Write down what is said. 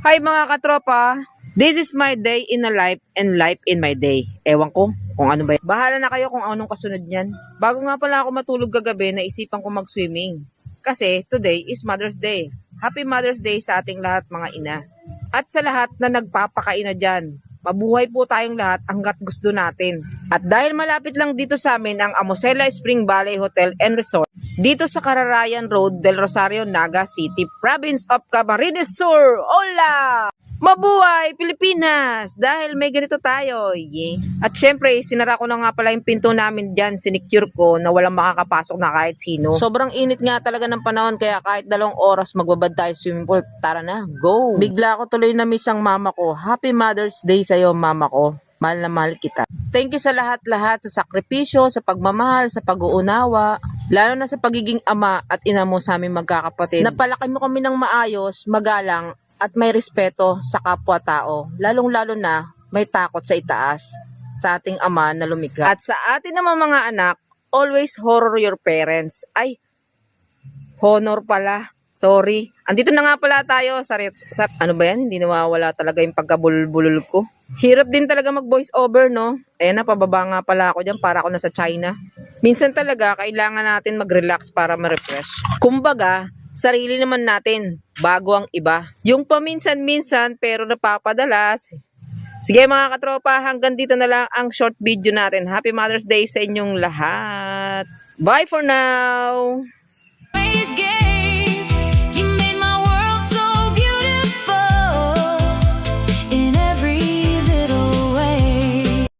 Hi mga katropa, this is my day in a life and life in my day. Ewan ko kung ano ba yan. Bahala na kayo kung anong kasunod niyan. Bago nga pala ako matulog kagabi, naisipan ko mag-swimming. Kasi today is Mother's Day. Happy Mother's Day sa ating lahat mga ina. At sa lahat na nagpapakaina dyan, mabuhay po tayong lahat hanggat gusto natin. At dahil malapit lang dito sa amin ang Amosela Spring Valley Hotel and Resort, dito sa Cararayan Road del Rosario, Naga City, Province of Camarines Sur. Hola! Mabuhay Pilipinas! Dahil may ganito tayo. Yeah. At syempre, sinara ko na nga pala yung pinto namin dyan. Sinicure ko na walang makakapasok na kahit sino. Sobrang init nga talaga ng panahon kaya kahit 2 oras magbabad tayo swimming pool. Tara na, go! Bigla ko tuloy na miss ang mama ko. Happy Mother's Day sa'yo, mama ko. Mahal na mahal kita. Thank you sa lahat-lahat, sa sakripisyo, sa pagmamahal, sa pag-uunawa, lalo na sa pagiging ama at ina mo sa aming magkakapatid. Napalaki mo kami ng maayos, magalang, at may respeto sa kapwa-tao. Lalong-lalo na may takot sa itaas, sa ating ama na lumikha. At sa atin naman mga anak, always honor your parents. Ay, honor pala. Sorry. Andito na nga pala tayo sa ano ba yan? Hindi nawawala talaga yung pagkabulbulol ko. Hirap din talaga mag voice over, no? Ayan na, pababa nga pala ako dyan para ako nasa China. Minsan talaga, kailangan natin mag-relax para ma-refresh. Kumbaga, sarili naman natin, bago ang iba. Yung paminsan-minsan, pero napapadalas. Sige mga katropa, hanggang dito na lang ang short video natin. Happy Mother's Day sa inyong lahat. Bye for now!